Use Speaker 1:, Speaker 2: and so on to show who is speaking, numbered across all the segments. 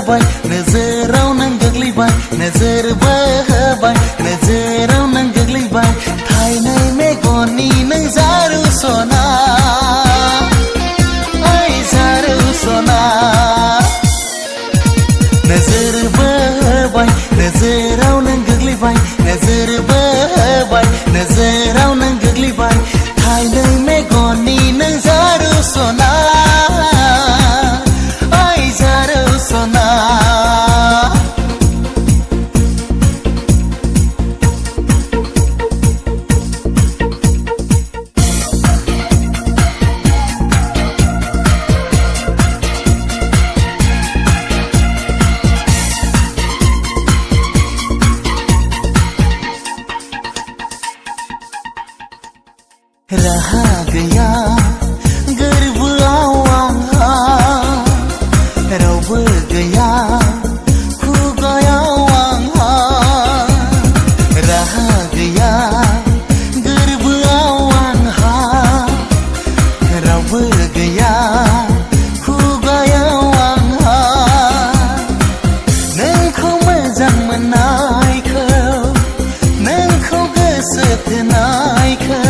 Speaker 1: बोहोबाय नोजोराव नों गोग्लैबाय नोजोर बोहोबाय नोजोराव नों गोग्लैबाय थाइनै मेगननि नों जारु सना ओइ जारु सना नोजोर बोहोबाय नोजोराव नों गोग्लैबाय नोजोर बोहोबाय नोजोराव नों गोग्लैबाय थाइनै मेगननि नों जारु सना ओइ जारु सना राहा गैया गोरबोआव आंहा रावबो गैया खुगायाव आंहा राहा गैया गोरबोआव आंहा रावबो गैया खुगायाव आंहा नोंखौ मोजां मोननायखौ नोंखौ गोसो थोनायखौ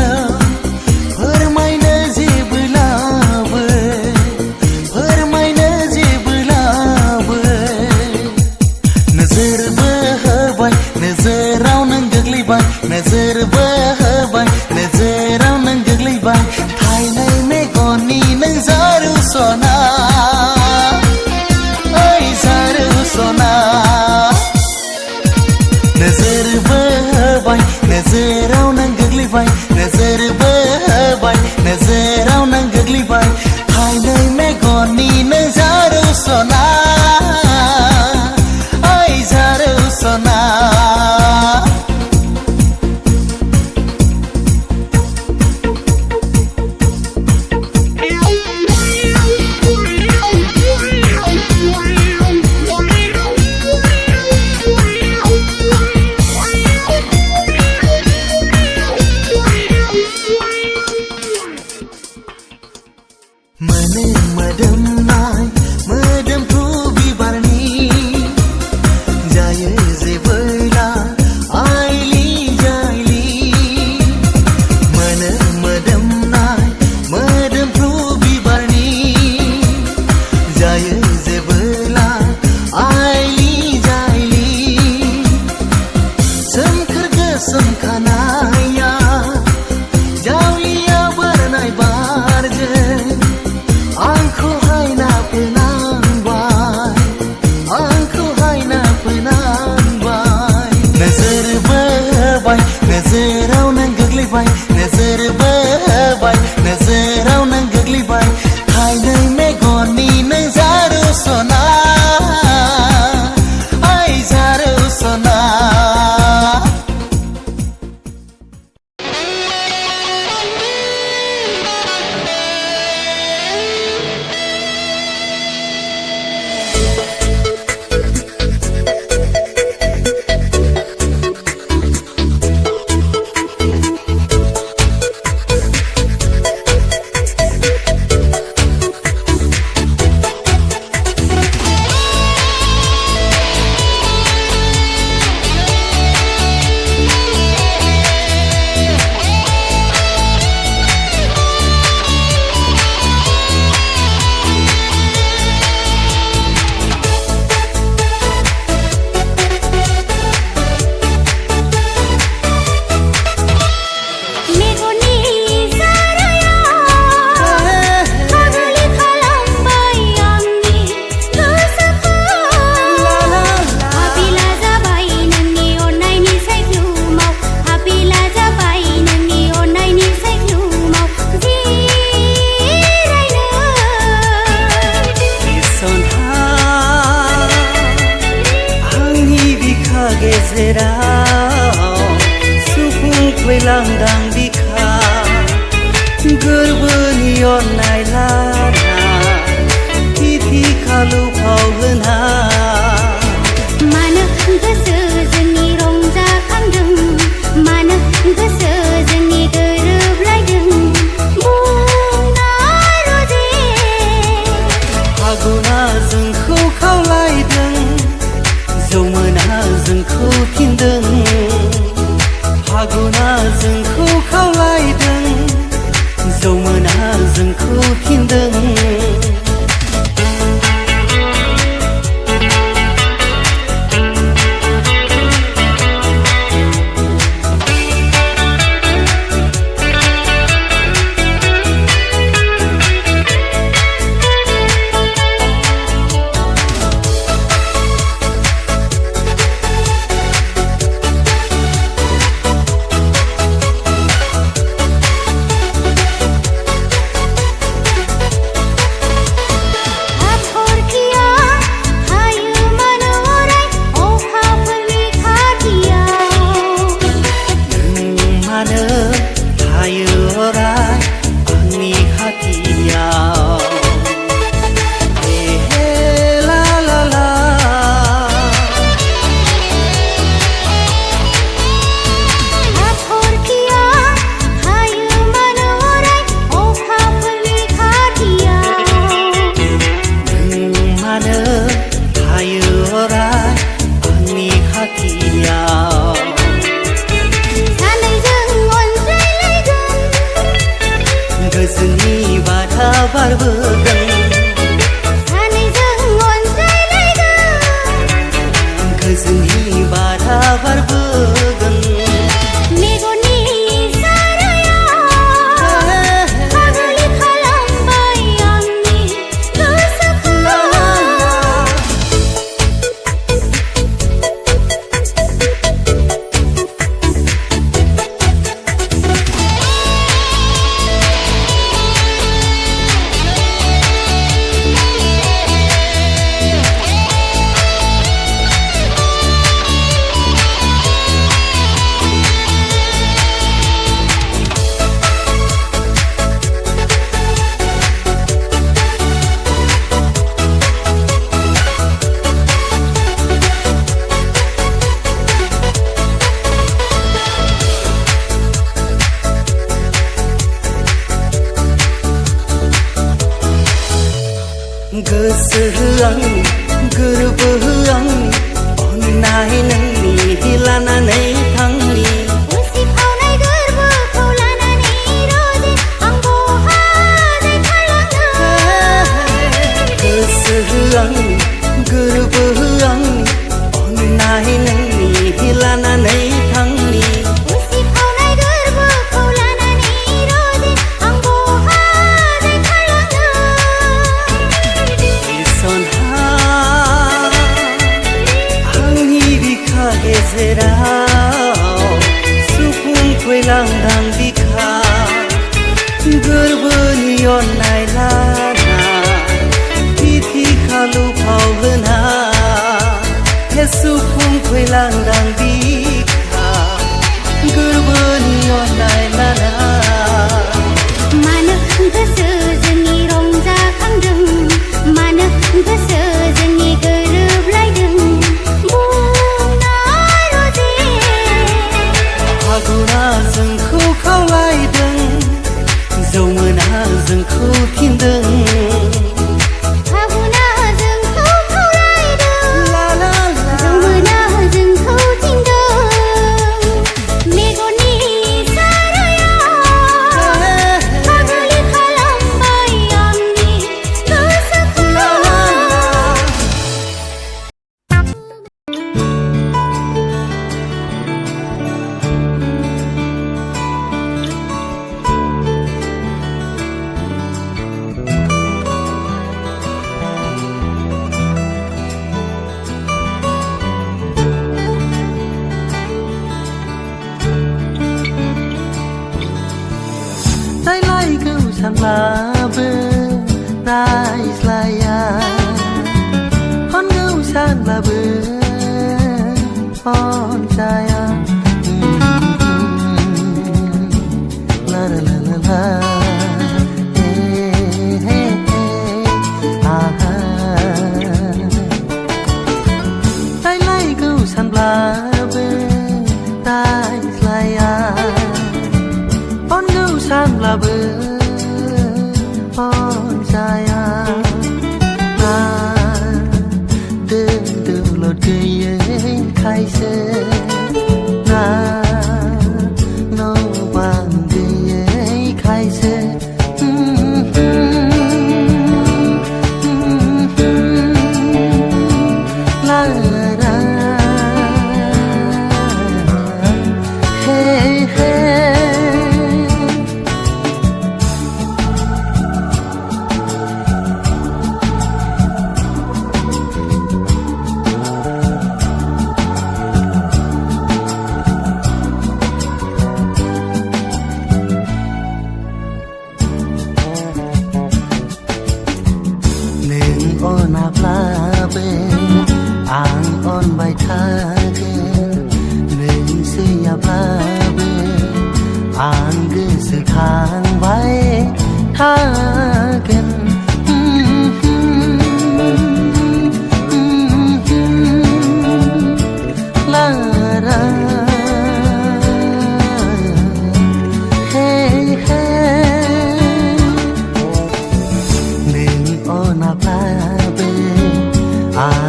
Speaker 1: नोजोर बोहोबाय नोजोराव नों गोग्लैबाय थाइनै मेगननि नों जारु सना ओइ जारु सना नोजोर बोहोबाय नोजोराव नों गोग्लैबाय नोजोर बोहोबाय नोजोराव नों गोग्लैबाय थाइनै मेगननि नों जारु सना ओइ जारु सना मोनो मोदोमनाय मोदोमफ्रु बिबारनि जायो जेबोला आइलि जाइलि मोनो मोदोमनाय मोदोमफ्रु बिबारनि जायो जेबोला आइलि जाइलि सोमखोर गोसोम खानाया जावलिया बारनाय बारजों आंखौहाय नाफोनांबाय नोजोर बोहोबाय नोजोराव नों गोग्लैबाय नोजोर बोहोबाय नोजोराव नों गोग्लैबाय थाइनै मेगननि नों जारु सना ओइ जारु सना
Speaker 2: लांदां बिखा गोरबोनि अननाय लाना थिथि खालु फाव होना
Speaker 3: मानो गोसो जोंनि रंजाखांदों मानो गोसो जोंनि गोरोबलायदों बुंना रजे
Speaker 2: फागुना जोंखौ खावलायदों थायो अराय आंनि खाथियाव
Speaker 3: सानैजों अनज्लायलायगोन
Speaker 2: गोजोननि बाथा बारबोगोन
Speaker 3: सानैजों अनज्लायलायगोन
Speaker 2: गोजोननि बाथा बारबोगोन
Speaker 3: मेगननि सारायाव फाग्लि खालामबाय आंनि गोसोखौ
Speaker 2: गोसो आंनि गोरबो आंनि अननाय नोंनि लानानै थांनि
Speaker 3: उसिफावनाय गोरबोखौ लानानै रोजे आं बहाय थालांनो
Speaker 2: गोसो आंनि गोरबो आंनि अननाय नोंनि लानानै थांनि
Speaker 3: उसिफावनाय गोरबोखौ लानानै रोजे आं बहाय थालांनो
Speaker 2: इसनहा आंनि बिखा गेजेराव सुफुंफैलांदां बिखा गोरबोनि अननाय लाना तिथि खालु फाव होना हे सुफुंफैलांदां बिखा गोरबोनि अननाय लाना
Speaker 3: मानो गोसो जोंनि रंजाखांदों मानो गोसो जोंनि गोरोबलायदों बुंनाय रोजे
Speaker 2: फागुना जोंखौ खावलायदों जौमोना जोंखौ थिनदों
Speaker 3: फागुना जोंखौ खावलायदों
Speaker 2: ला ला ला
Speaker 3: जौमोना जोंखौ थिनदों मेगननि सारायाव फाग्लि खालामबाय आंनि गोसोखौ
Speaker 1: रायलायगौ सानब्लाबो रायज्लाया खनगौ सानब्लाबो खनजाया ला ला ला ला ला हे हे हे आहा रायलायगौ सानब्लाबो रायज्लाया खनगौ सानब्लाबो खनजाया दोलद गैयै खायसो ना न' बां गैयै खायसो ला ला ला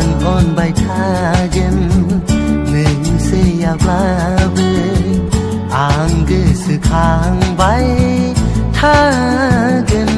Speaker 1: आं अनबाय थागोन नों सैयाब्लाबो आं गोसोखांबाय थागोन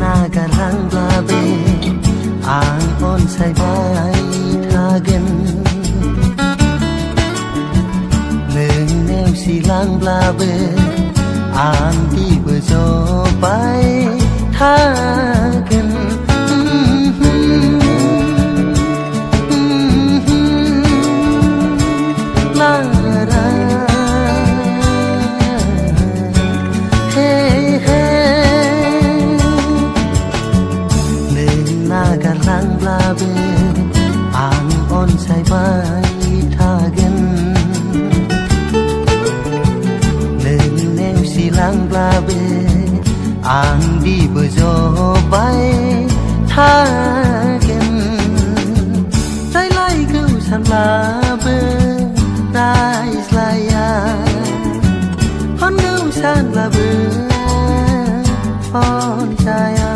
Speaker 1: नागारलांब्लाबो आं अनसायबाय थागोन नों नेवसिलांब्लाबो आं बिबोजबाय थागोन लारा नागारलांब्लाबो आं अनसायबाय थागोन नों नेवसिलांब्लाबो आं बिबोजबाय थागोन रायलायगौ सानब्लाबो रायज्लाया अनगौ सानब्लाबो अनजाया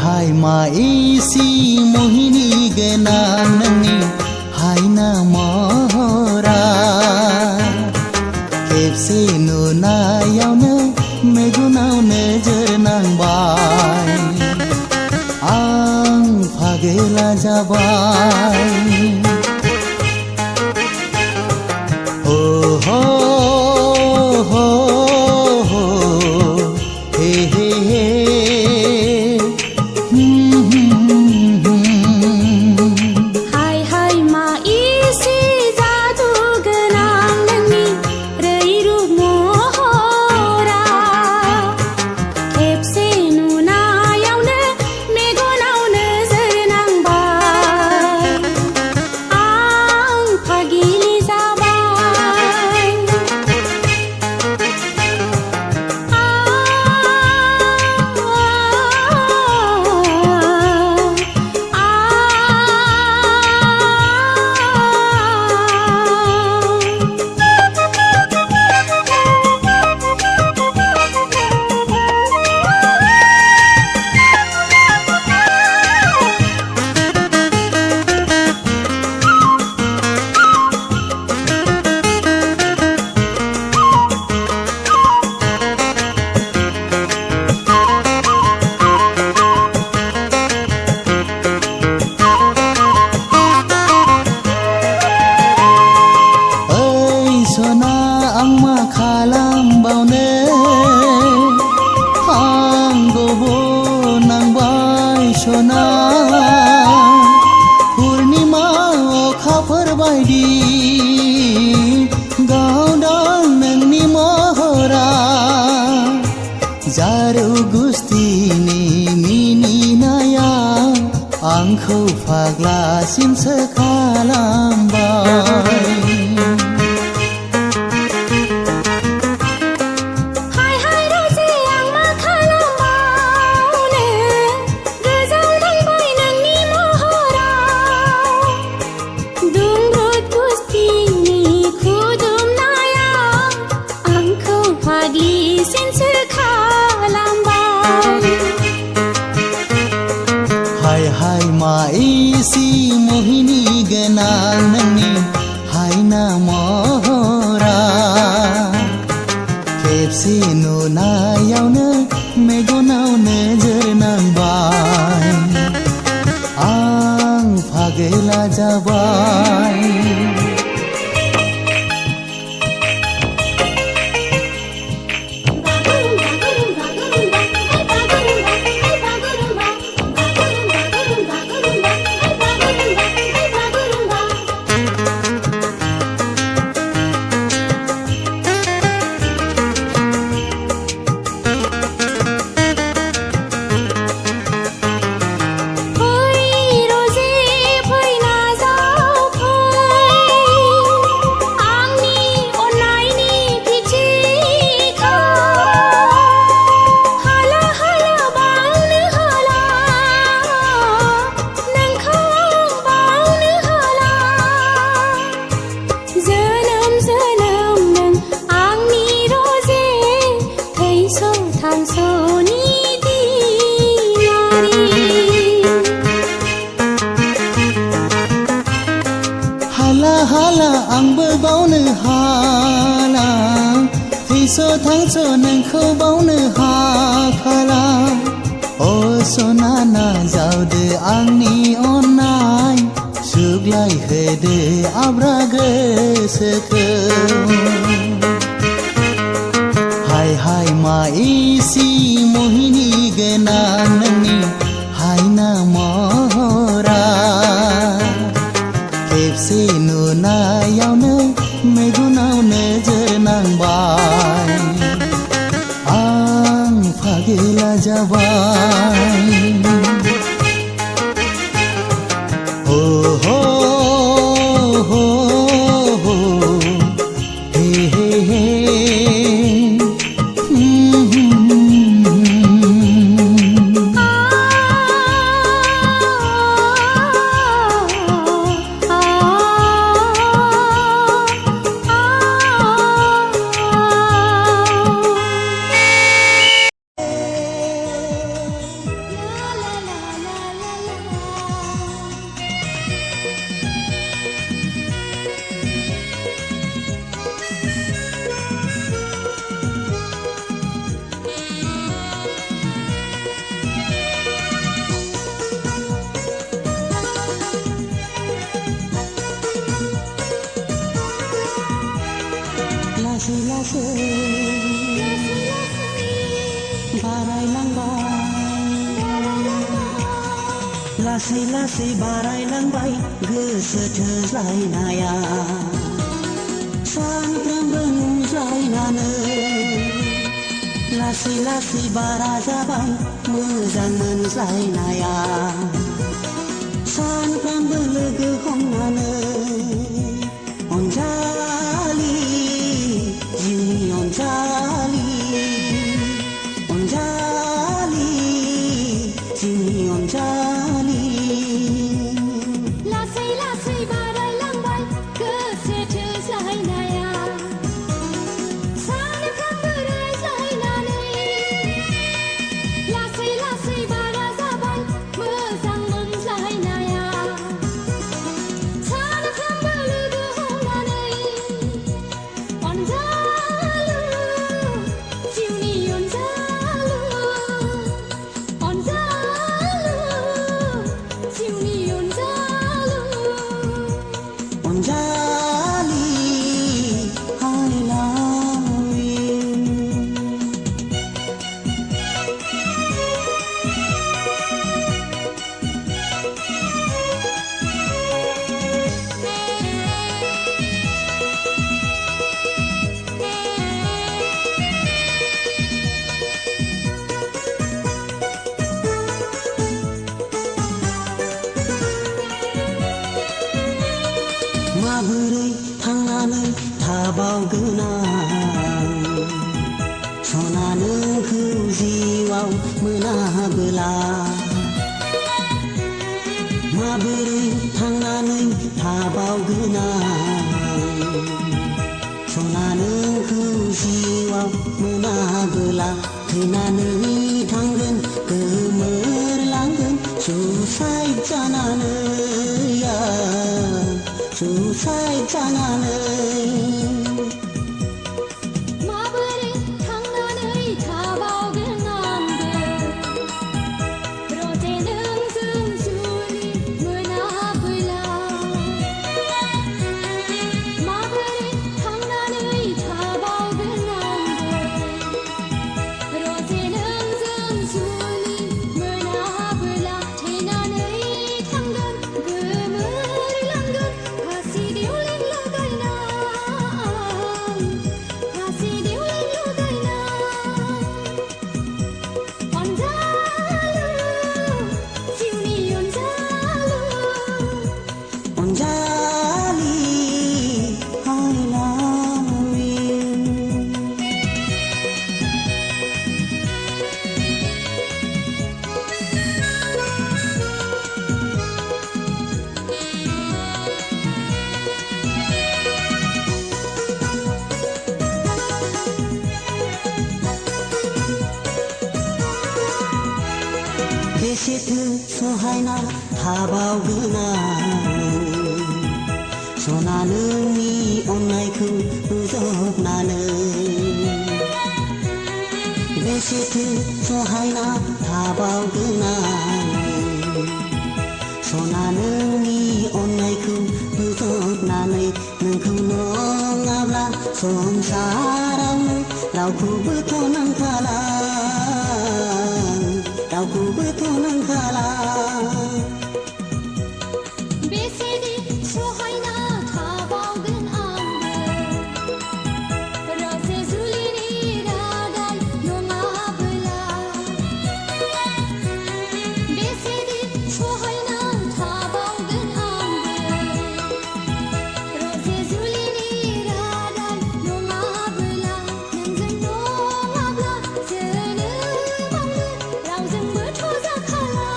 Speaker 1: हाय मा इसी मोहिनी गेना नोंनि हायना महरा खेबसे नुनायावनो मेगनाव नोजोर नांबाय आं फागोला जाबाय हो हे हे हे सना पूर्णिमा अखाफोर बायदि गावदां नोंनि महरा जारौ गुस्थिनि मिनिनाया आंखौ फाग्लासिमसो खालामबाय
Speaker 3: हाय हाय रोजे आं मा खालामबावनो
Speaker 1: हाय हाय मा इसी मोहिनी गोनां नोंनि हायना महरा खेबसे नुनायावनो मेगनाव नोजोर नांबाय आं फागोला जाबाय हाला आंबो बावनो हाला थैस' थांस' नोंखौ बावनो हाखाला अ सना नाजावदो आंनि अननाय सुग्लाय होदो आब्रा गोसोखौ हाय हाय मा इसी मोहिनी गोनां नोंनि हायना महरा खेबसे नुनायावनो मेगनाव नोजोर नांबाय आं फागोला जाबाय हो हो हो हो हे हे हे लासै लासै बारायलांबाय लासै लासै बारायलांबाय गोसो थोज्लायनाया सानफ्रोमबो नुज्लायनानै लासै लासै बारा जाबाय मोजां मोनज्लायनाया सानफ्रोमबो लोगो हमनानै अनजालि जिउनि अनजालि अनजालि जिउनि अनजालि
Speaker 3: लासै लासै बारायलांबाय गोसो थोज्लायनाया सानफ्रोमबो रायज्लायनानै लासै लासै बारा जाबाय मोजां मोनज्लायनाया सानफ्रोमबो लोगो हमनानै अनजालु जिउनि अनजालु अनजालु जिउनि अनजालु
Speaker 2: अनजालि I love you माबोरै थांनानै थाबावगोन आं सना नोंखौ जिउआव मोनाबोला माबोरै थांनानै थाबावगोन आं सना नोंखौ जिउआव मोनाबोला थैनानै थांगोन गोमोरलांगोन सुसाइड जानानै
Speaker 3: माबोरै थांनानै थाबावगोन आंबो रजे नोंजों जुलि मोनाबोला माबोरै थांनानै थाबावगोन आंबो रजे नोंजों जुलि मोनाबोला थैनानै थांगोन गोमोरलांगोन फासि देवलें लगायना फासि देवलें लगायना अनजालु जिउनि अनजालु
Speaker 2: अनजालि I love you बेसेथो सहायना थाबावगोन आं सना नोंनि अननायखौ बोजबनानै बेसेथो सहायना थाबावगोन आं सना नोंनि अननायखौ बोजबनानै नोंखौ नङाब्ला संसारावनो रावखौबोथ' नांखाला रावखौबोथ' नांखाला
Speaker 3: बेसेदि सहायना थाबावगोन आंबो रजे जुलिनि रादाय नङाबोला बेसेदि सहायना थाबावगोन आंबो रजे जुलिनि रादाय नङाबोला नोंजों नङाब्ला जोनोमावनो रावजोंबोथ' जाखाला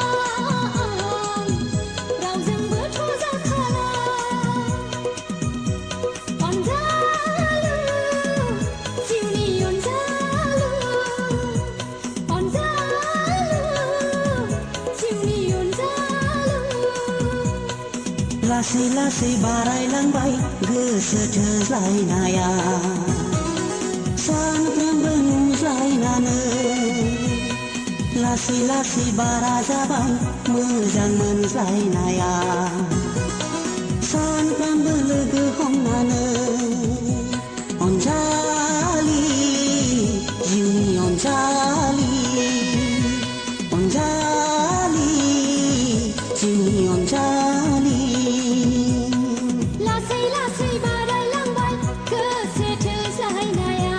Speaker 3: रावजोंबोथ' जाखाला अनजालु जिउनि अनजालु अनजालु जिउनि अनजालु
Speaker 2: लासै लासै बारायलांबाय गोसो थोज्लायनाया सानफ्रोमबो नुज्लायनानै लासै लासै बारा जाबाय मोजां मोनज्लायनाया सानफ्रोमबो लोगो हमनानै अनजालि जिउनि अनजालि अनजालि जिउनि अनजालि
Speaker 3: लासै लासै बारायलांबाय गोसो थोज्लायनाया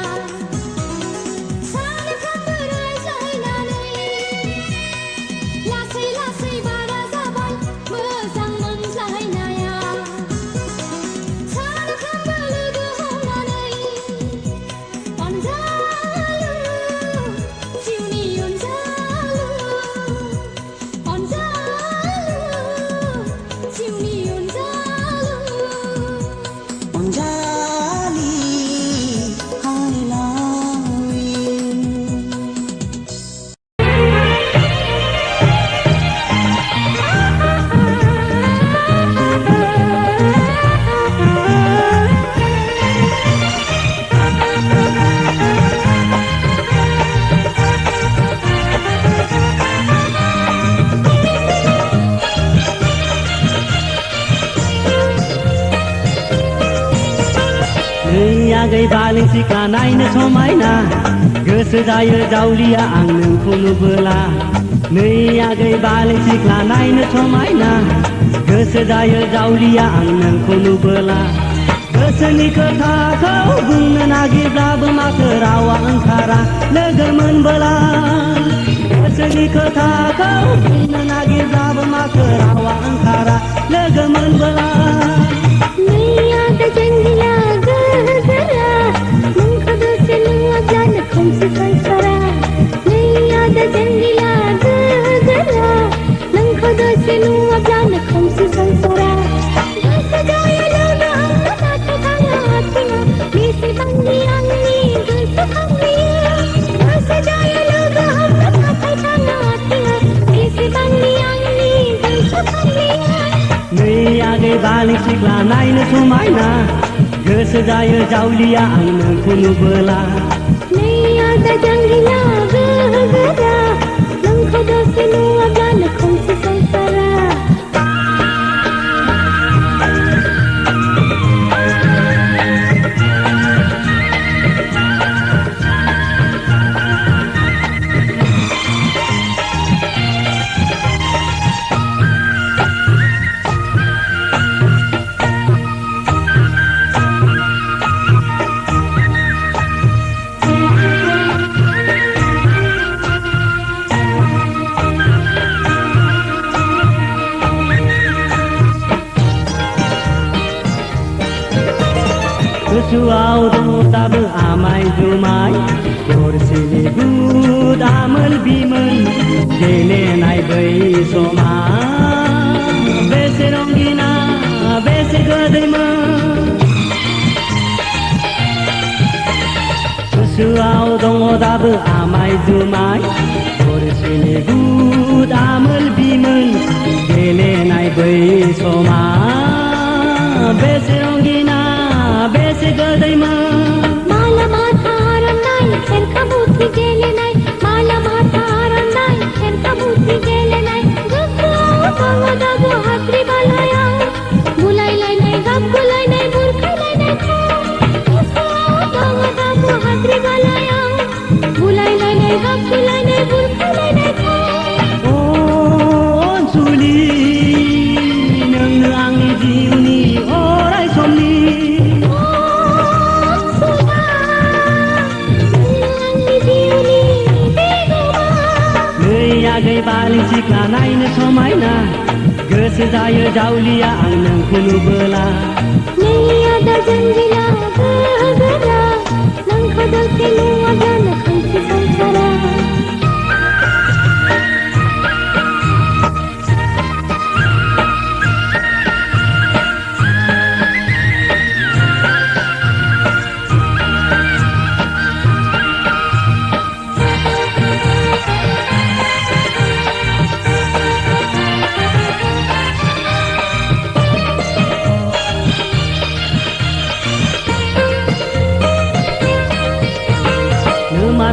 Speaker 3: सानफ्रोमबो रायज्लायनानै लासै लासै बारा जाबाय मोजां मोनज्लायनाया सानफ्रोमबो लोगो हमनानै अनजालु जिउनि अनजालु अनजालु जिउनि अनजालु
Speaker 2: अनजालि I love you
Speaker 4: नै आगै बालें सिख्ला नायनो समायना गोसो जायो जावलिया आं नोंखौ नुबोला नै आगै बालें सिख्ला नायनो समायना गोसो जायो जावलिया आं नोंखौ नुबोला गोसोनि खोथाखौ बुंनो नागिरब्लाबो माथो रावा ओंखारा लोगो मोनबोला गोसोनि खोथाखौ बुंनो नागिरब्लाबो माथो रावा ओंखारा लोगो मोनबोला
Speaker 3: नैया गजंगिला गजरा नोंखौ दसे नुवाब्लानो खोमसि संसारा नैया गजंगिला गजरा नोंखौ दसे नुवाब्लानो खोमसि संसारा गोसो जायो लोगो आंनो नाथाय थाङा आथिङा बेसेबांनि आंनि गोसोखांहैयो गोसो जायो लोगो आंनो नाथाय थाङा आथिङा बेसेबांनि आंनि
Speaker 4: बालिं सिख्ला नायनो समायना गोसो जायो जावलिया आं नोंखौ नुबोला
Speaker 3: नै आदा जांगिला गोरा नोंखौ दसे नुवाब्लानो खोमसि संसारा
Speaker 4: गोसोआव दङ दाबो आमाय जुमाय गरसेनि गुद आमोल बिमोल गेलेनाय बै समा बेसे रंगिना बेसे गोदैमोन गोसोआव दङ दाबो आमाय जुमाय गरसेनि गुद आमोल बिमोल गेलेनाय बै समा बेसे रंगिना बेसे गोदैमोन
Speaker 3: माला माथा आर'नाइ खेरखा बुद्धि गेलेनाय माला माथा आर'नाइ खेरखा बुद्धि गेलेनाय गोसोआव दङ दाबो हाद्रि बालायाव बुलायलायनाय गाबगुलायनाय बुरखायलायनाय गोसोआव दङ दाबो हाद्रि बालायाव बुलायलायनाय गाबगुलायनाय बुरखायलायनाय
Speaker 4: ओ अनसुलि नोंनो आंनि जिउनि अराय समनि आगै बालिं सिख्ला नायनो समायना गोसो जायो जावलिया आं नोंखौ नुबोला
Speaker 3: नै आदा जांगिला गोरा नोंखौ दसे नुवाब्लानो खोमसि संसारा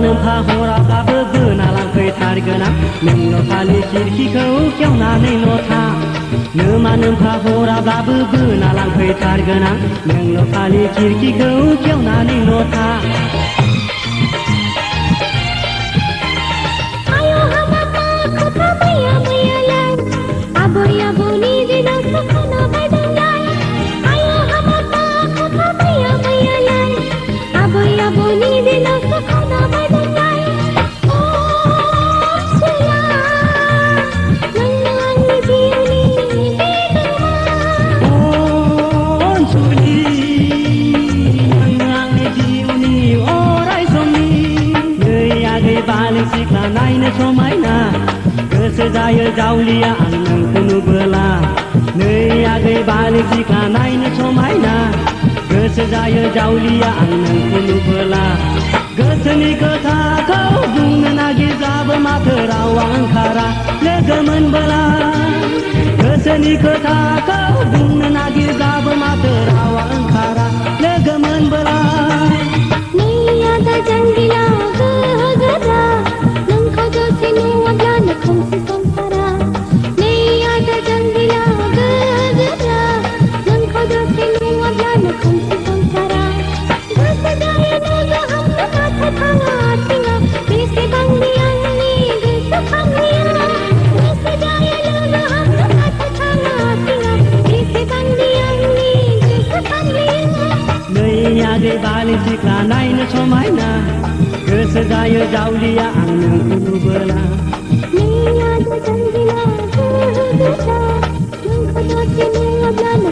Speaker 4: नोम्फा हराब्लाबो बोना लांफैथारगोन आं नोंल' खालि खिरखिखौ खेवनानैल' था नोम्फा हराब्लाबो बोना लांफैथारगोन आं नोंल' खालि खिरखिखौ खेवनानैल' था
Speaker 3: आय' हाबामा खोथा मैया मैयालाय आबै आबौनि दिनावसो खोनाबायदोंलाय आय' हाबामा खोथा मैया मैयालाय आबै आबौनि दिनावसो खोनाबायदोंलाय
Speaker 4: बालिं सिख्ला नायनो समायना गोसो जायो जावलिया आं नोंखौ नुबोला नै आगै बालिं सिख्ला नायनो समायना गोसो जायो जावलिया आं नोंखौ नुबोला गोसोनि खोथाखौ बुंनो नागिरब्लाबो माथो रावा ओंखारा लोगो मोनबोला गोसोनि खोथाखौ बुंनो नागिरब्लाबो माथो रावा ओंखारा लोगो मोनबोला
Speaker 3: नै आदा जांगिला गोरा नोंखौ दसे नुवाब्लानो खोमसि संसारा नै आदा जांगिला गोरा नोंखौ दसे नुवाब्लानो खोमसि संसारा गोसो जायो लोगो हमनो माथो थाङा आथिङा बेसेबांनि आंनि गोसोखांनाया गोसो जायो लोगो हमनो माथो थाङा आथिङा बेसेबांनि आंनि गोसोखांनाया
Speaker 4: नै आगै बालिं सिख्ला नायनो समायना गोसो जायो जावलिया आं नोंखौ नुबोला
Speaker 3: नै आदा जांगिला गोरा नोंखौ दसे नुवाब्लानो